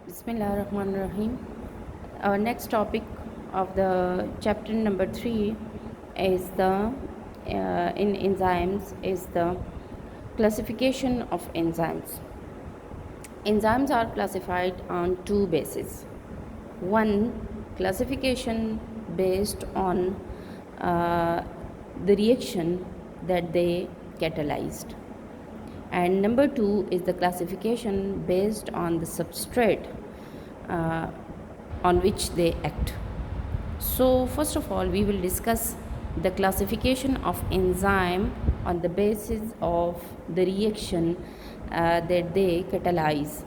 Bismillahirrahmanirrahim. Our next topic of the chapter number 3 is in enzymes is the classification of enzymes. Enzymes are classified on two bases. One, classification based on uh, the reaction that they catalyzed, and number two is the classification based on the substrate uh, on which they act. So first of all, we will discuss the classification of enzyme on the basis of the reaction that they catalyze.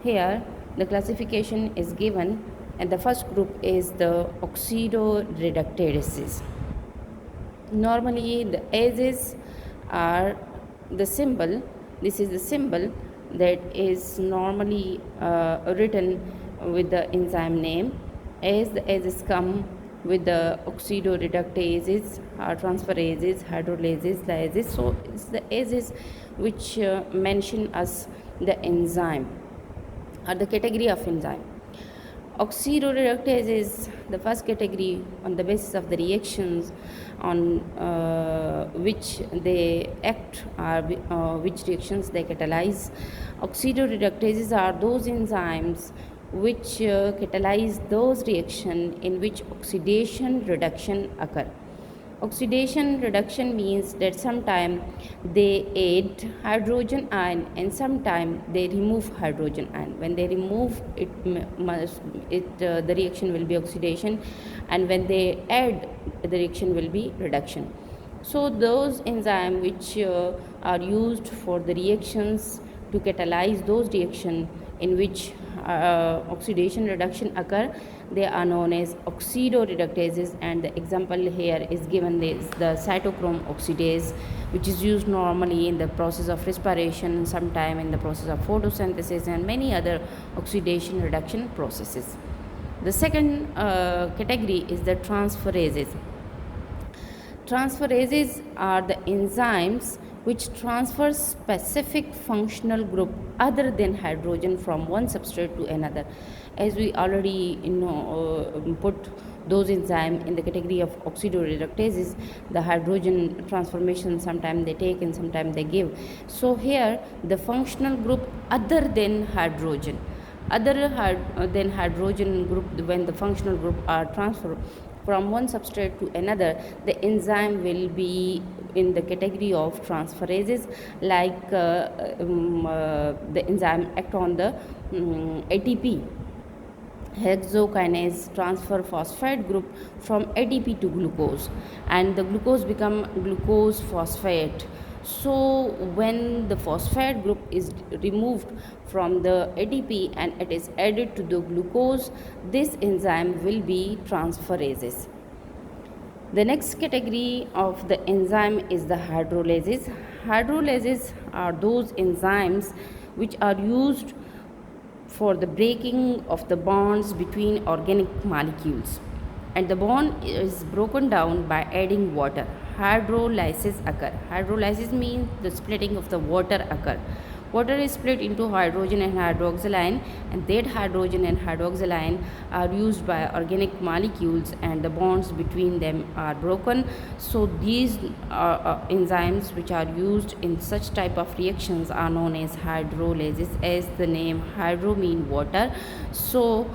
Here the classification is given, and the first group is the oxidoreductases. Normally the A's are the symbol. This is the symbol that is normally written with the enzyme name. As the A's come with the oxidoreductases, transferases, hydrolases, lyases. So it's the A's which mention us the enzyme or the category of enzyme. Oxidoreductase is the first category on the basis of the reactions on which they act or which reactions they catalyze. Oxidoreductases are those enzymes which catalyze those reactions in which oxidation reduction occur. Oxidation reduction means that sometimes they add hydrogen ion and sometimes they remove hydrogen ion. When they remove it, the reaction will be oxidation, and when they add, the reaction will be reduction. So those enzymes which are used for the reactions to catalyze those reactions in which oxidation reduction occur, they are known as oxidoreductases, and the example here is given is the cytochrome oxidase, which is used normally in the process of respiration, sometime in the process of photosynthesis, and many other oxidation reduction processes. The second category is the transferases. Transferases are the enzymes which transfer specific functional group other than hydrogen from one substrate to another. As we already put those enzymes in the category of oxidoreductases, the hydrogen transformation sometimes they take and sometimes they give. So here the functional group other than hydrogen, than hydrogen group, when the functional group are transferred from one substrate to another, the enzyme will be in the category of transferases, like the enzyme act on the ATP. Hexokinase transfer phosphate group from ATP to glucose, and the glucose become glucose phosphate. So when the phosphate group is removed from the ATP and it is added to the glucose, this enzyme will be transferases. The next category of the enzyme is the hydrolases. Hydrolases are those enzymes which are used for the breaking of the bonds between organic molecules, and the bond is broken down by adding water. Hydrolysis occur. Hydrolysis means the splitting of the water occur. Water is split into hydrogen and hydroxyl ion, and that hydrogen and hydroxyl ion are used by organic molecules, and the bonds between them are broken. So these enzymes which are used in such type of reactions are known as hydrolases. As the name hydro mean water, so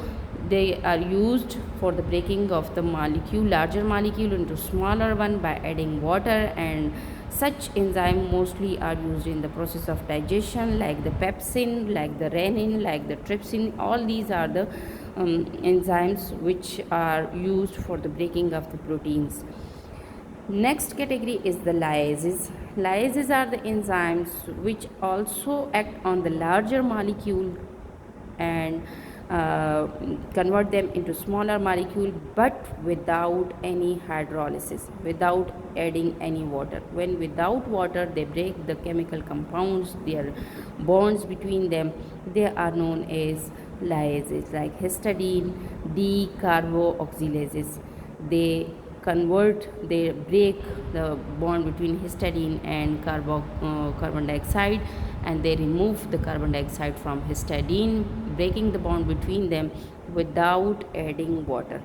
they are used for the breaking of the molecule, larger molecule, into smaller one by adding water, and such enzymes mostly are used in the process of digestion, like the pepsin, like the renin, like the trypsin. All these are the enzymes which are used for the breaking of the proteins. Next category is the lyases. Lyases are the enzymes which also act on the larger molecule and convert them into smaller molecule, but without any hydrolysis, without adding any water. When without water they break the chemical compounds, their bonds between them, they are known as lyases, like histidine, decarboxylases. They break the bond between histidine and carbon dioxide, and they remove the carbon dioxide from histidine breaking the bond between them without adding water.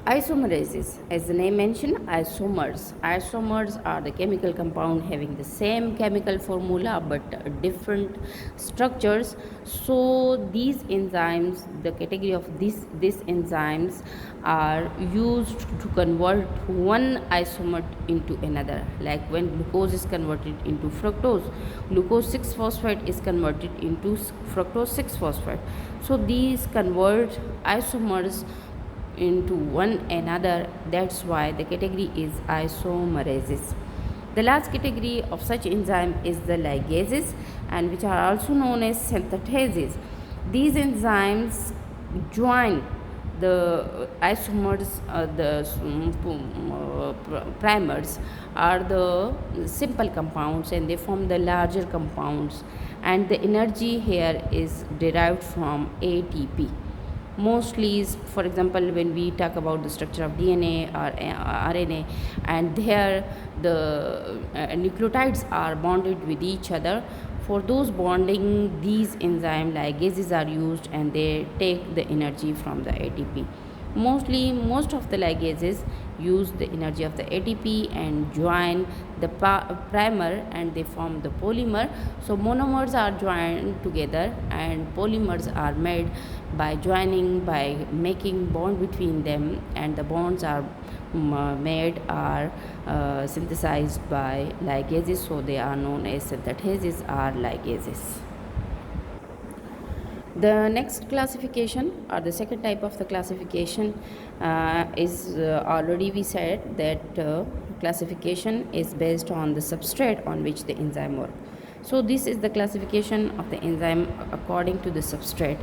Isomerases, as the name mentioned, isomers. Isomers are the chemical compound having the same chemical formula but different structures. So these enzymes, the category of these enzymes are used to convert one isomer into another. Like when glucose is converted into fructose, glucose 6-phosphate is converted into fructose 6-phosphate. So these convert isomers into one another. That's why the category is isomerases. The last category of such enzyme is the ligases, and which are also known as synthetases. These enzymes join the isomers, primers are the simple compounds, and they form the larger compounds, and the energy here is derived from ATP. Mostly is, for example, when we talk about the structure of DNA or RNA, and there the nucleotides are bonded with each other. For those bonding, these enzyme ligases are used, and they take the energy from the ATP. Most of the ligases use the energy of the ATP and join the primer, and they form the polymer. So monomers are joined together, and polymers are made by joining, by making bond between them, and the bonds are made are synthesized by ligases, so they are known as synthetases or ligases. The next classification, or the second type of the classification, is already we said that classification is based on the substrate on which the enzyme work. So this is the classification of the enzyme according to the substrate.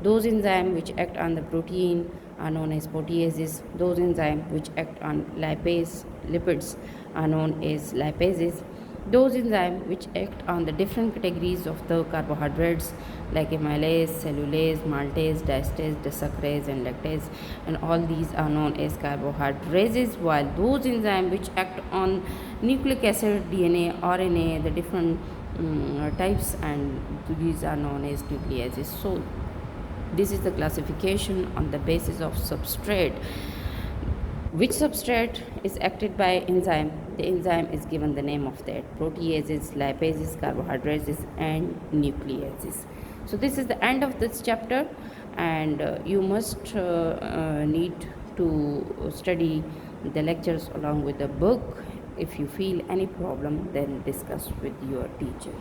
Those enzymes which act on the protein are known as proteases. Those enzymes which act on lipids are known as lipases. Those enzymes which act on the different categories of the carbohydrates like amylase, cellulase, maltase, diastase, desaccharase, and lactase, and all these are known as carbohydrates, while those enzymes which act on nucleic acid, DNA, RNA, the different types, and these are known as nucleases. So this is the classification on the basis of substrate. Which substrate is acted by enzyme? The enzyme is given the name of that: proteases, lipases, carbohydrates, and nucleases. So this is the end of this chapter, and you must need to study the lectures along with the book. If you feel any problem, then discuss with your teacher.